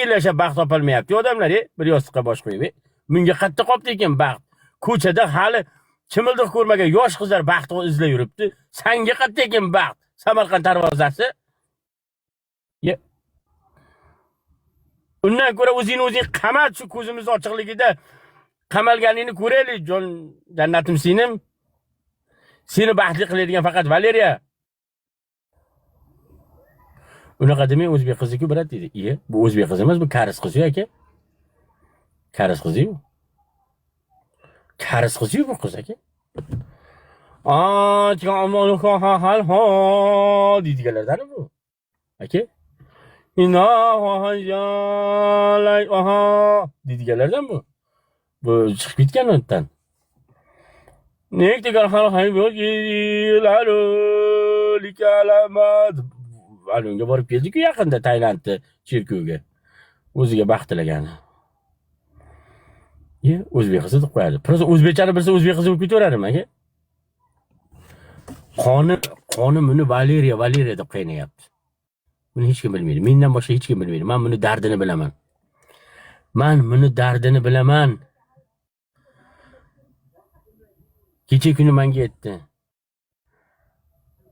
yil yashab baxt topolmayapti odamlar, bir yostiqqa bosh qo'yib. Bunga qattiq qopdi ekan baxt. Ko'chada hali chimildiq ko'rmagan yosh qizlar baxtni izlab yuribdi. Sanga qattiq ekan baxt. Samarqand darvozasi. Undan ko'ra o'zing qamat, shu ko'zimiz ochiqligida qamalganingni ko'raylik, jon jannatim senim. Seni baxtli qiladigan faqat Valeriya. Unaqa demay o'zbek qizi-ku brat dedi. Bu o'zbek qiz emas, bu karis qiz-ku aka. Karis qiz-ku. Karis qiz-ku bu qiz aka. Deydiganlardan bu. Aka. Deydiganlardan bu. Bu chiqib ketgan undan. Nektegar xalq Alunga borib keldik-ku yaqinda Tailandda cherkovga. O'ziga baxt tilagani. O'zbek qizi deb qo'yadi. Prosta o'zbekchani bilsa o'zbek qizi bo'lib ketaverardim aka. Qoni buni Valeriya deb qiynayapti. Buni hech kim bilmaydi. Mendan boshqa hech kim bilmaydi. Men buni dardini bilaman. Kecha kuni menga aytdi.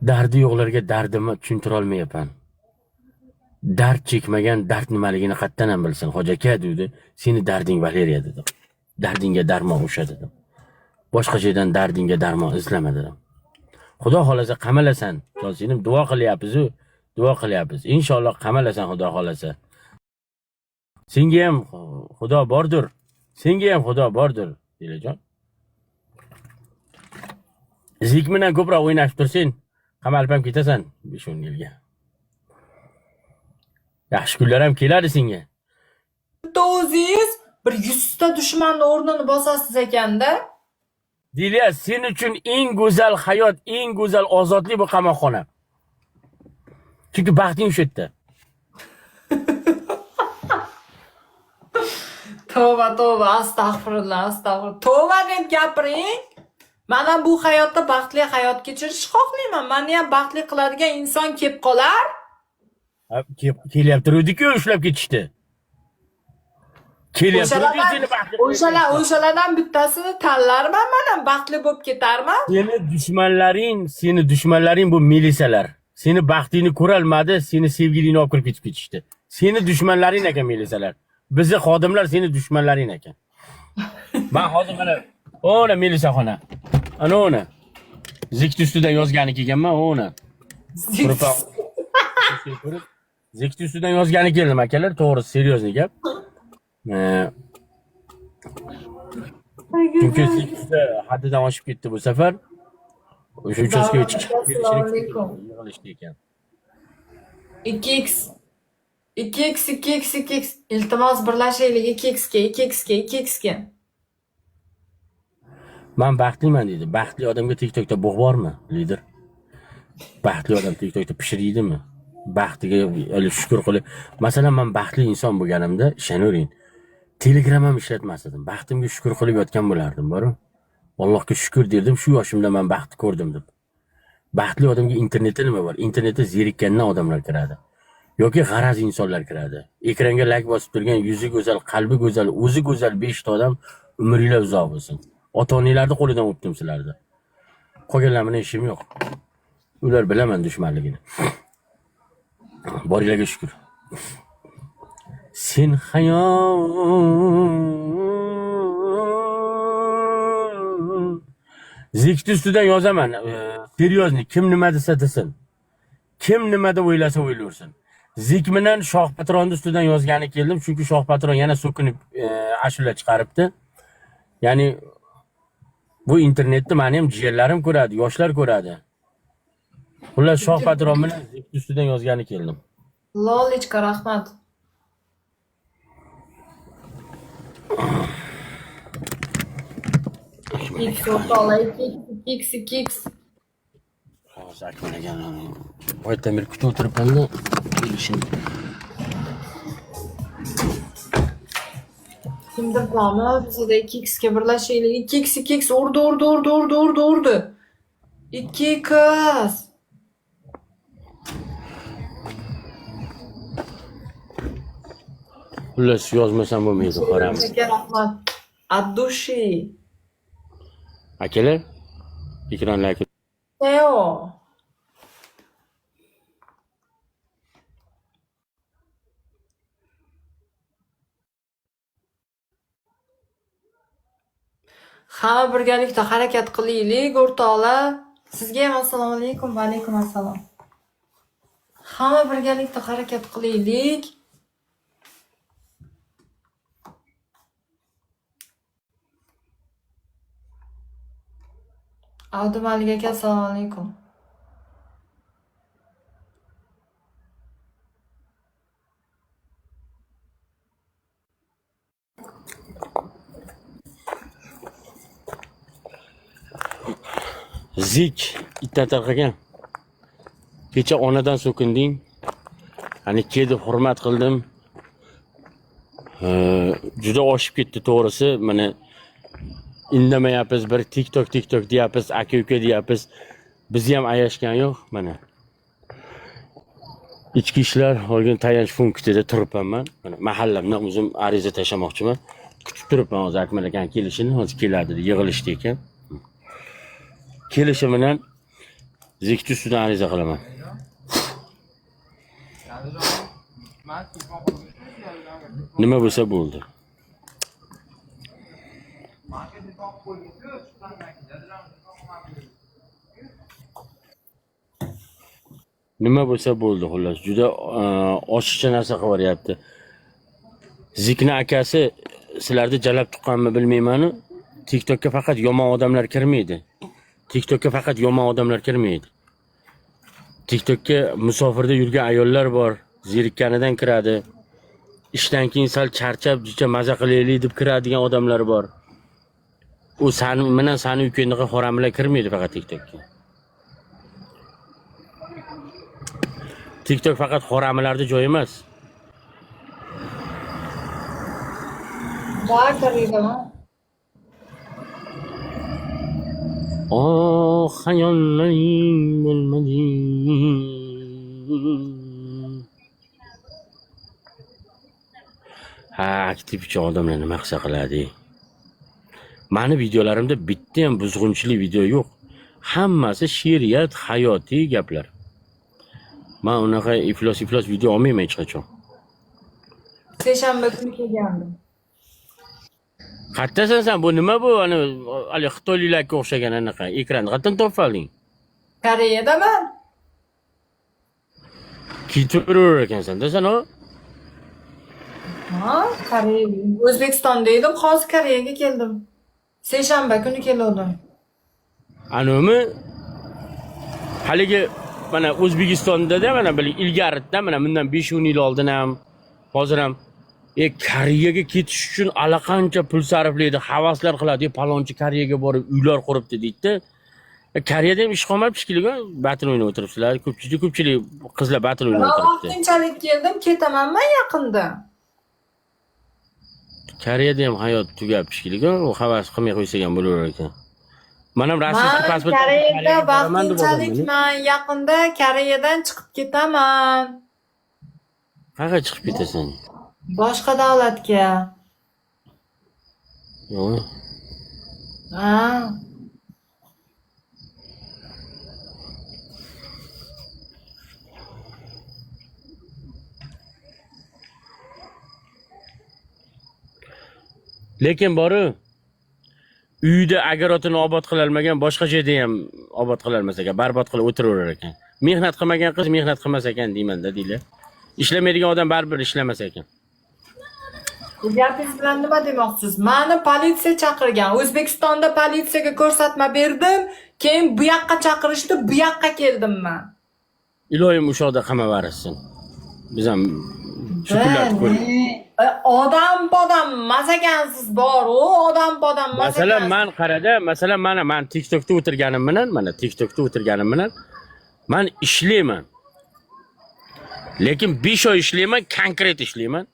Dardi yo'qlarga dardimni tushuntira olmayapman. Dard chekmagan dard nimaligini qattan ham bilsin. Hoji aka dedi, seni darding Valeriya dedi. Dardingga darmon o'sha dedim. Boshqa joydan dardingga darmon izlama dedim. Xudo xolasa qamalasan. Senim duo qilyapmiz. Inshaalloh qamalasan xudo xolasa. Senga ham xudo bordir. Dilajon. Zik bilan ko'proq o'ynashib tursin. Qamalib ham ketasan 5-10 yilga. Yaxshi kunlar ham keladi senga. O'zingiz bir 100 ta dushmanning o'rnini bosasiz ekanda. Dilya, sen uchun eng go'zal hayot, eng go'zal ozodlik bu qamoqxona. Chunki baxting o'sha yerda. Tavba, astag'firullah. Tavba deb gapiring. Mana bu hayotda baxtli hayot kechirish xohlayman. Meni ham baxtli qiladigan inson kelib qolar. Kelyapti-ku ushlab ketishdi. O'shalardan bittasini tanlarman, men ham baxtli bo'lib ketarman. Seni dushmanlaring bu milisalar. Seni baxtingni ko'rolmadi, seni sevgilingni olib kirib ketishdi. Seni dushmanlaring ekan milisalar. Bizi xodimlar seni dushmanlaring ekan. Men hozir mana ona milisaxona. Ana. Zikt ustidan yozgani kelganman, ona. Zikt ustidan yozgani keldim akalar, to'g'risi, seryozni gap. Çünkü ziktda haddidan oshib ketdi bu safar. O'sha uchastka yig'ilishdi ekan. 2x. Iltimos birlashaylik 2xga. Men baxtliman dedi. Baxtli odamga TikTokda bug' bormi, lider? Baxtli odam TikTokda pishiraydimi? Baxtiga shukr qilib. Masalan, men baxtli inson bo'lganimda, ishonavering, Telegram ham ishlatmas edim. Baxtimga shukr qilib yotgan bo'lardim, bor-ku. Allohga shukr derdim, shu yoshimda men baxt ko'rdim deb. Baxtli odamga internetda nima bor? Internetda zerikkandan odamlar kiradi. Yoki g'araz insonlar kiradi. Ekranga like bosib turgan, yuzi go'zal, qalbi go'zal, o'zi go'zal 5 ta odam umringlar uzoq bo'lsin. Ota-onalarni qo'lidan o'tdim sizlarni. Qolganlar bilan ishim yo'q. Ular bilaman dushmanligini. Boringlarga shukr. Sen hayot Zikt ustidan yozaman. Seryozni, kim nima desa desin. Kim nima deb o'ylasa o'ylaversin. Zik bilan Shoh Patronni ustidan yozgani keldim, chunki Shoh Patron yana so'kinib ashula chiqaribdi. Ya'ni bu internetni meni ham jiyanlarim ko'radi, yoshlar ko'radi. Xullas Shoh Patron bilan Zikt ustidan yozgani keldim. Lolichka, rahmat. X. Hozir akmanagan. Oytamir kutib o'tiribman-da. Kimdir bormi? Bizda 2xga birlashaylik. 2x urdi. 2x. Xullas yozmasam bo'lmaydi, qaramiz. Sizga rahmat. Addushi. Akalar, ekranlarga Teo. Hamma birgalikda harakat qilaylik, o'rtoqlar. Sizga ham assalomu alaykum, va alaykum assalom. Hamma birgalikda harakat qilaylik. Abdumalik aka, assalomu alaykum. zik itdan tarqagan. Kecha onadan so'kinding. Hani keldi, hurmat qildim. Juda oshib ketdi to'g'risi. Mana indamayapmiz, bir TikTok deyapmiz, aka-uka deyapmiz. Bizni ham ayashgan yo'q, mana. Ichki ishlar olgan tayanch punktida turibman men. Mana mahallamdan o'zim ariza tashlamoqchiman. Kutib turibman hozir Akmal akani kelishini, hozir keladi, yig'ilishda ekan. Kelishi bilan zikni ustidan ariza qilaman. Nima bo'lsa bo'ldi. Nima bo'lsa bo'ldi, xullas. Juda oshiqcha narsa qilib beryapti. Zikni akasi sizlarni jalab tuqqanmi bilmayman-ku. TikTokka faqat yomon odamlar kirmaydi. TikTokka faqat yomon odamlar kirmaydi. TikTokka musofirda yurgan ayollar bor, zerikkanidan kiradi. Ishdan keyin sal charchab, juda maza qilaylik deb kiradigan odamlar bor. U sani ukangga xoramlar kirmaydi faqat TikTokka. TikTok faqat xoramlarning joyi emas. Bor qarayman. Hayollaring bo'lmadi. Aktivchi odamlar nima qilsa qiladi. Mani videolarimda bitta ham buzg'unchilik video yo'q. Hammasi she'riyat, hayotiy gaplar. Men unaqa iflos video olmayman hech qachon. Seshanba kuni kelgandim. Qayerdasan sen? Bu nima bu? Ana hali xitoyliklarga o'xshagan anaqa ekranni qayerdan topib olding? Koreyadaman. Ketib yurar ekansan-da sen o? Ha, Koreya. O'zbekistonda edim, hozir Koreyaga keldim. Seshanba kuni keldim. Animi haligi mana O'zbekistonda-da mana bir ilgarida mana bundan 5-10 yil oldin ham, hozir ham Koreyaga ketish uchun allaqancha pul sarflaydi, havaslar qiladi. Palonchi Koreyaga borib uylar quribdi deydi. Koreyada ham ish qolmabdi shekilli, battle o'ynab o'tiribsizlar. Ko'pchilik qizlar battle o'ynab o'tiribdi. Vaqtinchalik keldim, ketaman men yaqinda. Koreyada ham hayot tugab shekilli, u havas qilmay qo'ysa ham bo'laver ekan. Men ham rossiyskiy pasport Koreyada vaqtinchalikman, yaqinda Koreyadan chiqib ketaman. Qayerga chiqib ketasan? Boshqa davlatga. Yo'q. Ha. Lekin boru uyda agarotini obod qila olmagan, boshqa joyda ham obod qila olmas ekan, barbod qilib o'tiraverar ekan. Mehnat qilmagan qiz mehnat qilmas ekan deyman-da, deylar. Ishlamaydigan odam baribir ishlamas ekan. Gapingiz bilan nima demoqchisiz? Meni politsiya chaqirgan. O'zbekistonda politsiyaga ko'rsatma berdim, keyin bu yoqqa chaqirishdi, bu yoqqa keldim men. Iloyim o'sha yoqda qamab yuborsin. Biz ham shu kunlarni ko'rdik. Odam masagansiz bor-u, odam masagan. Masalan, men qarada, masalan men TikTokda o'tirganim bilan, men ishlayman. Lekin 5 oy ishlayman, konkret ishlayman.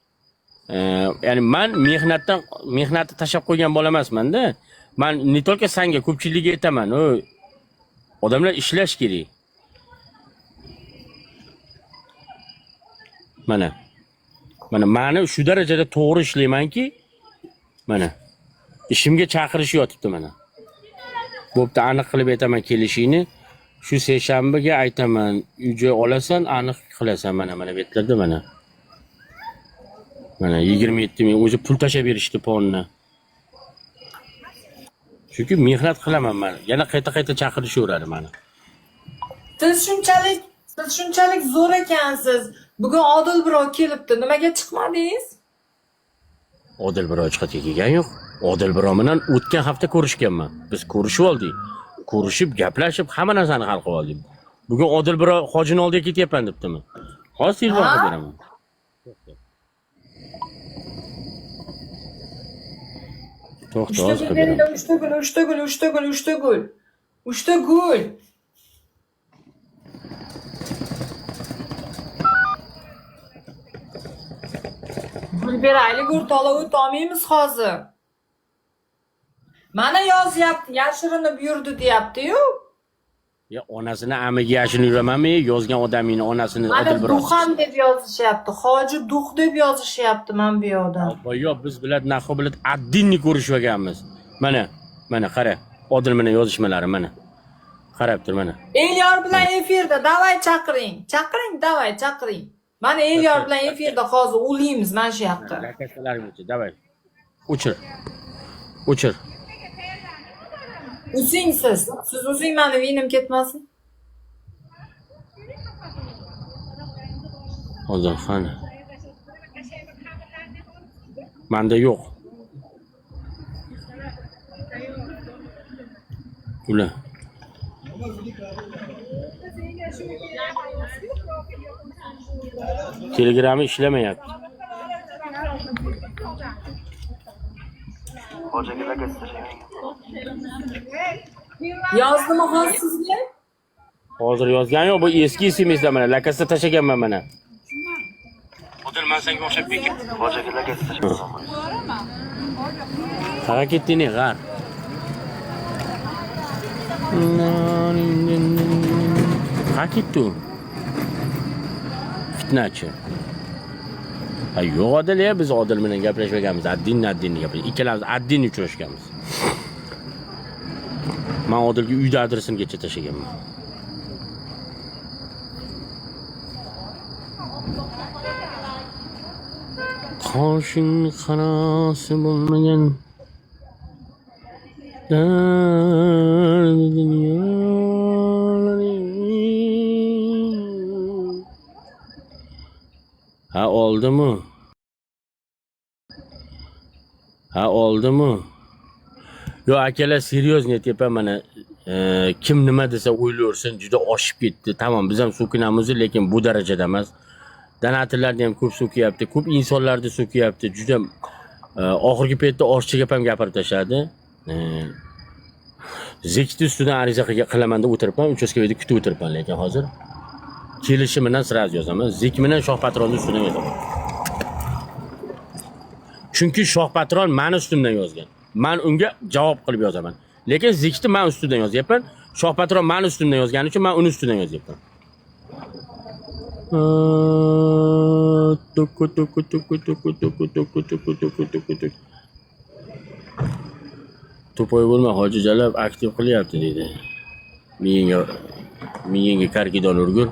Ya'ni men mehnatni tashab qo'ygan bola emasman-da. Men ne только senga ko'pchilikga aytaman, odamlar ishlash kerak. Mana Mana meni shu darajada to'g'ri ishlaymanki, mana ishimga chaqirish yotibdi mana. Bo'pti, aniq qilib aytaman kelishingni. Shu seshanbaga aytaman, uy-joy olasan, aniq qilasan mana bu yerlarda mana. Mana 27 ming o'zi pul tashab berishdi ponni. Chunki mehnat qilaman men. Yana qayta chaqirishaveradi meni. Siz shunchalik zo'r ekansiz. Bugun Odil birov kelibdi. Nimaga chiqmadingiz? Odil birov chiqatga kelgan yo'q. Odil birov bilan o'tgan hafta ko'rishganman. Biz ko'rishib oldik. Ko'rishib, gaplashib, hamma narsani hal qilib oldik. Bugun Odil birov hojini oldiga ketyapman debdimi? Hozir telefon qilib beraman. To'xta, hozir qilib beraman. 3 gol. Gul beraylik, o'rtoqlar o't olmaymiz hozir. Mana yozyapti, yashirinib yurdi deyapti-yu. Ya onasini amiga yashirinib yuramanmi? Yozgan odamning onasini Mana Odil birov. Duxan deb yozishyapti. Hoji Dux deb yozishyapti men bu yoqda. Yo'q, biz bilan naxo bilan addinni ko'rishmaganmiz. Mana qara. Odil bilan yozishmalari mana. Qarab tur mana. Elyor bilan efirda, davay chaqiring. Chaqiring. Mana Elyor bilan efirda hozir o'laymiz mana shu yoqqa. Lakasalargacha, davay. O'chir. O'zing siz o'zing, mani vinim ketmasin. Hozir qani. Menda yo'q. Ular. Telegram'i ishlamayapti. Yozdimi hozir sizga? Hozir yozgan yo'q, bu eski SMS-da mana lakasda tashaganman mana. Odil men senga o'xshab bekib. Hojaga lakasda tashaganman. Qaga ketding, g'ar. Qaga ketdi. Fitnachi. Yo'q Odil, biz Odil bilan gaplashmaganmiz. Addinni gaplashdik. Ikkalamiz addinni uchrashganmiz. Men Odilga uyda adresimgacha tashaganman. Qo'shin qarasi bo'lmagan Ha oldimi? Yo akalar, seryozni aytyapman mana. Kim nima desa o'ylaversin, juda oshib ketdi. Tamam, biz ham so'kinamiz, lekin bu darajada emas. Donatorlarni ham ko'p so'kiyapti, ko'p insonlarni so'kiyapti. Juda oxirgi paytda ortiqcha gap ham gapirib tashladi. Zekni ustidan ariza qilaman deb o'tiribman, uchastkavoyda kutib o'tiribman, lekin hozir kelishi bilan sraz yozaman. Zek bilan Shoh Patronni ustidan yozaman. Chunki Shoh Patron meni ustimdan yozgan. Men unga javob qilib yozaman. Lekin Zekni men ustidan yozyapman. Shoh Patron meni ustimdan yozgani uchun men uni ustidan yozyapman. To'poy bo'lma, Hoji Jalab aktiv qilyapti dedi. Miyingga karkidon urgur.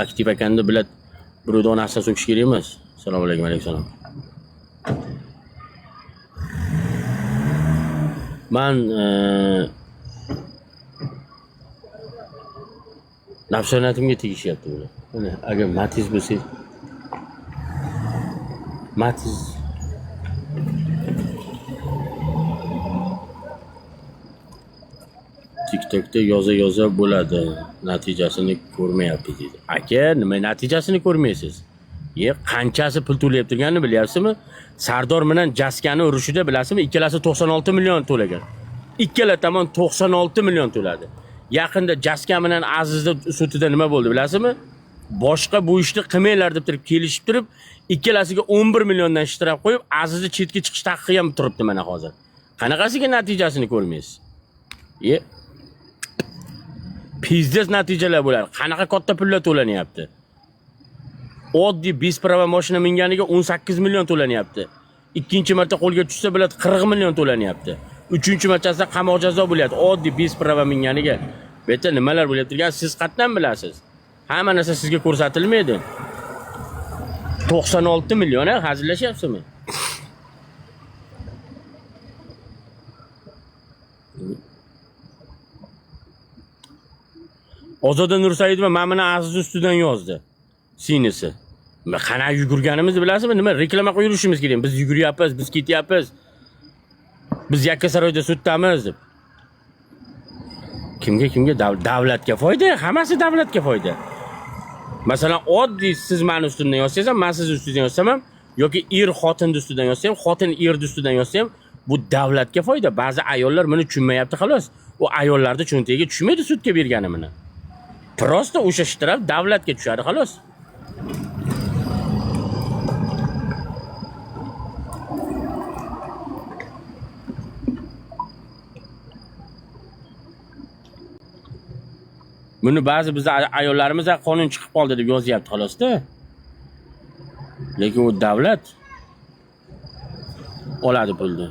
Aktiv ekanda bilad, birovni onasidan so'kish kerak emas. Assalomu alaykum, alaykum. Men nafsoniyatimga tegishyapti bular. Mana agar Matiz bo'lsa, Matiz TikTokda yoza bo'ladi. Natijasini ko'rmayapti dedi. Aka, nima natijasini ko'rmaysiz? Qanchasi pul to'layib turganini bilyapsizmi? Sardor bilan Jaskani urushida bilasizmi? Ikkalasi 96 million to'lagan. Ikkala tomon 96 million to'ladi. Yaqinda Jaska bilan Azizda sudida nima bo'ldi bilasizmi? Boshqa bu ishni qilmanglar deb turib kelishib turib, ikkalasiga 11 milliondan shtraf qo'yib, Azizni chetga chiqish taqiqi ham turibdi mana hozir. Qanaqasiga natijasini ko'rmaysiz? Pizdes natijalar bo'lar. Qanaqa katta pullar to'lanyapti? Oddiy besprava mashina minganiga 18 million to'lanyapti. Ikkinchi marta qo'lga tushsa biladi 40 million to'lanyapti. Uchinchi martasida qamoq jazo bo'lyapti. Oddiy besprava minganiga. Bu yerda nimalar bo'lyapti degan siz qatdan bilasiz? Hamma narsa sizga ko'rsatilmaydi. 96 million hazillashyapsizmi? Ozoda Nursaidova mana buni Aziz ustidan yozdi. Sinisi. Qana yugurganimizni bilasizmi? Nima reklama qo'yib yurishimiz kerak. Biz yuguryapmiz, biz ketyapmiz. Biz Yakkasaroyda sudamiz deb. Kimga davlatga foyda, hammasi davlatga foyda. Masalan, oddiy siz meni ustimdan yozsangiz ham, men siz ustingizdan yozsam ham yoki xotin ustidan yozsam, xotin ustidan yozsam, bu davlatga foyda. Ba'zi ayollar buni tushunmayapti xolos. U ayollarning cho'ntagiga tushmaydi sudga berganimni. Prosta o'sha shtraf davlatga tushadi xolos. Buni ba'zi biz ayollarimiz qonun chiqib qoldi deb yozyapti xolosda. Lekin u davlat oladi pulni.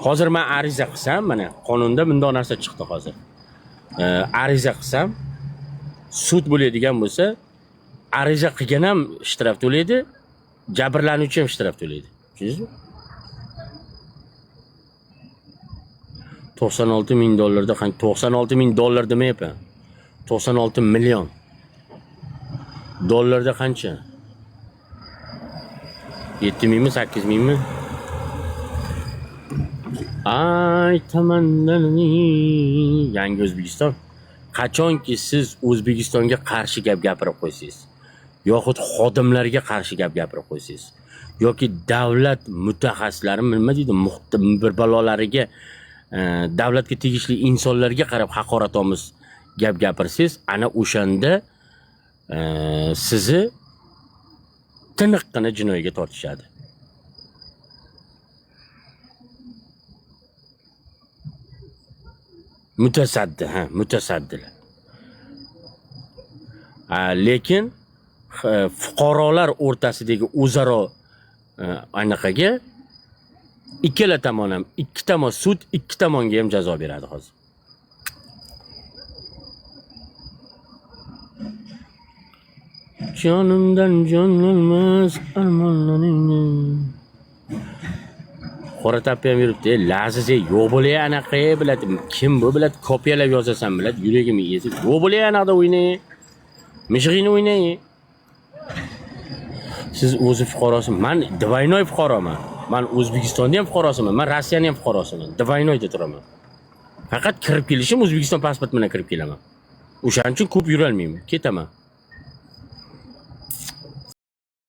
Hozir men ariza qilsam, mana qonunda bunday narsa chiqdi hozir. Ariza qilsam, sud bo'ladigan bo'lsa, ariza qilgan ham shtraf to'laydi, jabrlanuvchi ham shtraf to'laydi. Tushundingizmi? $96 ming dollarda, $96 ming demayapman. 96 million. Dollarda qancha? 7 mingmi, 8 mingmi? Aytamanlarni Yangi O'zbekiston. Qachonki siz O'zbekistonga qarshi gap gapirib qo'ysangiz, yoxud xodimlarga qarshi gap gapirib qo'ysangiz, yoki davlat mutaxassislari nima deydi, bir balolariga davlatga tegishli insonlarga qarab haqoratomuz gap gapirsangiz, ana o'shanda sizni tiniqqina jinoyatga tortishadi. Mutasaddilar. Lekin fuqarolar o'rtasidagi o'zaro anaqaga ikkala tomon ham, ikki tomon sud, ikki tomonga ham jazo beradi hozir. Jonimdan jonlanmas armonlaringni. Qoratapga ham yuribdi. Laziz yo'q bo'lay anaqa biladi. Kim bu biladi? Kopiyalab yozasan biladi. Yuragim ezib. Yo'q bo'lay anaqada o'ynay. Mishg'ini o'ynay. Siz o'zi fuqarosiz. Men двойной fuqaroman. Men O'zbekistonda ham fuqarosiman. Men Rossiyaning ham fuqarosiman. Двойнойda turaman. Faqat kirib kelishim O'zbekiston pasport bilan kirib kelaman. O'shaning uchun ko'p yura olmayman. Ketaman.